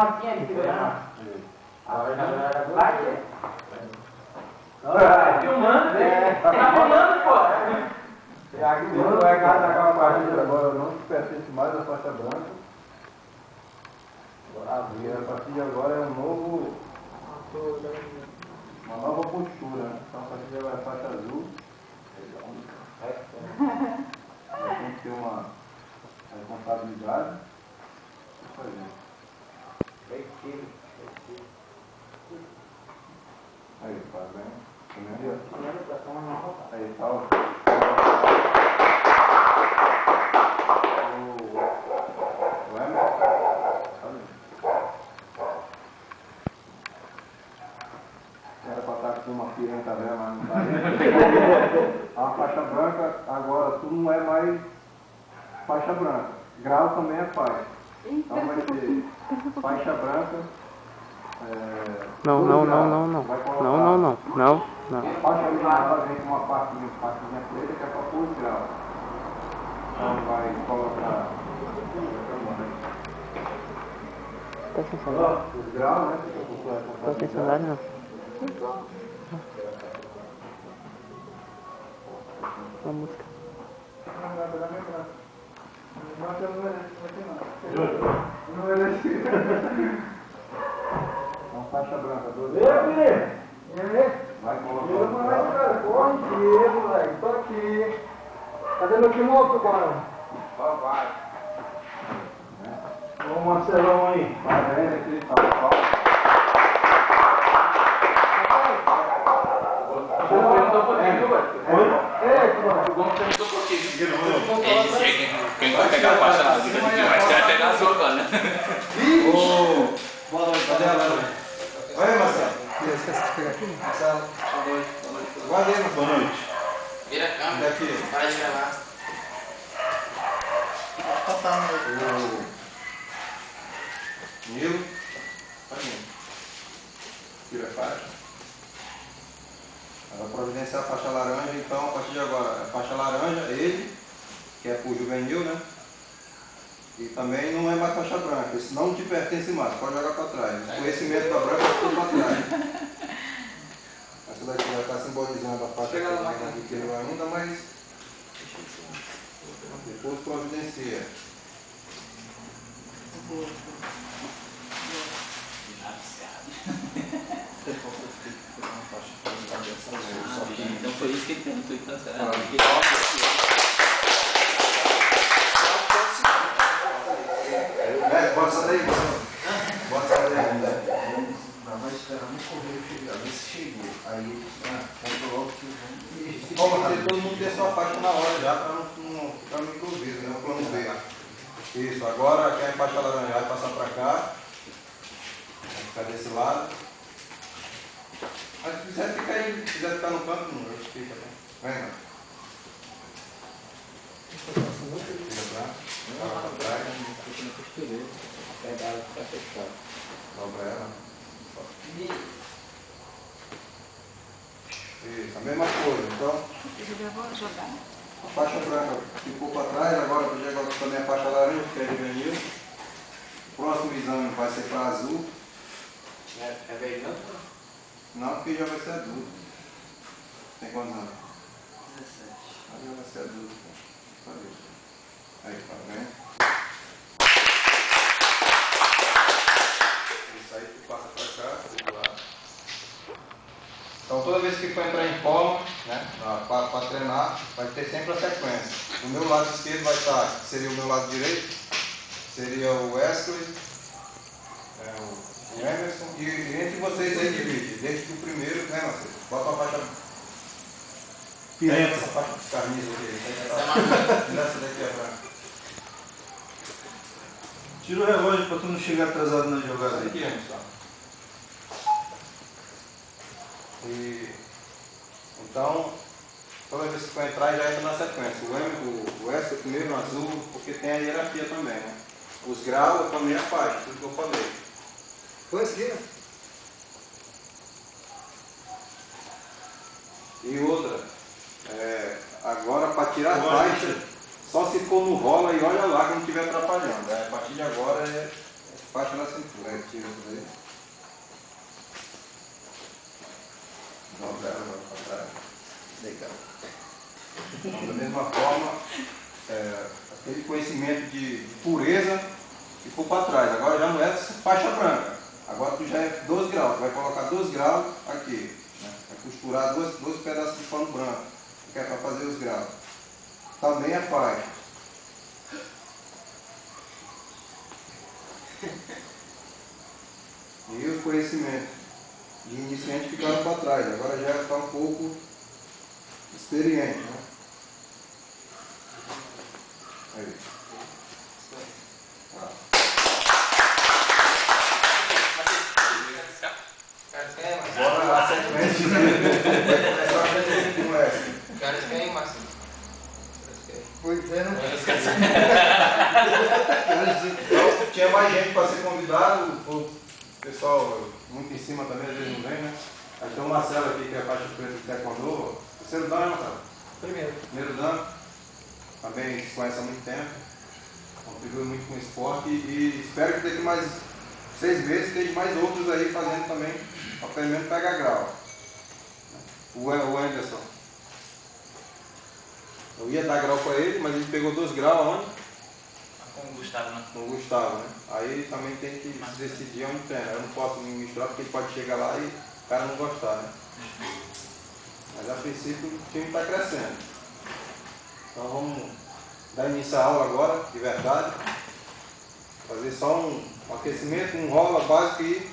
Marquinha de segurança. Vai que... Tá filmando, né? Tá filmando, pô. Não vai carregar a partida agora, não se pertence mais à faixa branca. E a partir de agora é uma nova postura, né? Então a partir de agora é a faixa azul. Tem que ter uma responsabilidade. Isso aí. Aí, faz bem. Aí, tá. Era para estar com uma piranha dela, mas não tá. A faixa branca, agora, tudo não é mais faixa branca. Grau também é faixa. Então vai ter faixa branca. Não. A faixa original vem com uma partezinha preta que é para pôr os graus. Então vai colocar Tá sem celular? os graus, né? Tá sem celular, não. Uma música. Não merece. Então faixa branca, 12 Ei, Felipe! vai colocar os Mas, graus. cara, corre, moleque. Tô aqui. Cadê meu kimono, cara? Vai. Ô, Marcelão aí. Vai bem, aqui, tá bom. Quem vai pegar a faixa lá, quem vai pegar a sua agora, né? Boa noite, cadê a Oi, Marcelo. Esquece de pegar aqui? Marcelo. Valeu, boa noite. Vira a câmera. Daqui. Para de gravar. O Nilo. Tira a faixa. Ela vai providenciar a faixa laranja, então a partir de agora, a faixa laranja, ele, que é por juvenil, né? E também não é mais faixa branca, isso não te pertence mais, pode jogar para trás. O conhecimento da branca fica para trás. Essa daqui vai estar simbolizando a faixa que não adquiriu ainda, mas depois providencia. Então foi isso que ele perguntou, então será? Bota essa daí, bota essa daí. Vai esperar no correio chegar, ver se chegou. Aí controlou que Como todo mundo tem sua faixa na hora já, para não ficar no improviso, né? O plano B. Isso, agora quem é faixa laranja vai passar para cá. Vai ficar desse lado. Mas se quiser ficar aí, se quiser ficar no canto, não, fica, né? Vem, mano. Fica pra trás. Dobra ela. Isso, a mesma coisa. Então, a faixa branca ficou para trás, agora eu agora também a faixa laranja, que é juvenil. O próximo exame vai ser para azul. É velho, não? Não, porque já vai ser adulto. Tem quantos anos? 17. Já vai ser adulto. Aí, tá bem? Isso aí tu passa para cá, do lado. Então toda vez que for entrar em forma, né, para treinar, vai ter sempre a sequência. Do meu lado esquerdo vai estar, seria o meu lado direito, seria o Wesley, o Emerson, e entre vocês aí divide. Desde que o primeiro, né, Marcelo? Bota uma faixa. Essa faixa de camisa aqui. Essa daqui é branca. tira o relógio para tu não chegar atrasado na jogada aí. Aqui, Emerson. Então, toda vez que for entrar, já entra na sequência. O Wesley primeiro no azul, porque tem a hierarquia também, né? Os graus também a faixa, tudo que eu falei. Foi aqui, E outra, agora para tirar a faixa, só se for no rola e olha lá quando estiver atrapalhando. A partir de agora é faixa na cintura. Aí tira isso daí. Dobra ela, vai para trás. Legal. Então, da mesma forma, aquele conhecimento de pureza ficou para trás. Agora já não é faixa branca. Agora tu já é 12 graus. Tu vai colocar 12 graus aqui. Né? Vai costurar dois pedaços de pano branco, que é para fazer os graus. Também a faixa. E os conhecimentos de iniciante ficaram para trás. Agora já está um pouco experiente. Né? Aí. Agora a sequência vai começar a fazer com essa. Caras querem, Márcio. Pois é, não. Então, tinha mais gente para ser convidado, o pessoal muito em cima também, às vezes não vem, né? Aí tem o Marcelo aqui, que é a faixa preta de Taekwondo. Terceiro dan, né, Marcelo? Primeiro dan. Também se conhece há muito tempo. Contribui muito com o esporte e espero que daqui mais 6 meses esteja mais outros aí fazendo também, para pelo menos pegar grau. O Anderson. Eu ia dar grau para ele, mas ele pegou 2 graus aonde? Com o Gustavo, né? Com o Gustavo, né? Aí também tem que decidir onde treina. Eu não posso me misturar porque ele pode chegar lá e o cara não gostar, né? Mas a princípio o time está crescendo. Então vamos dar início à aula agora, de verdade. Fazer só um aquecimento, um rola básico e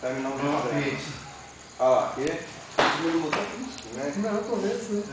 terminar o treino. Olha lá, aqui. Não, tô vendo sim.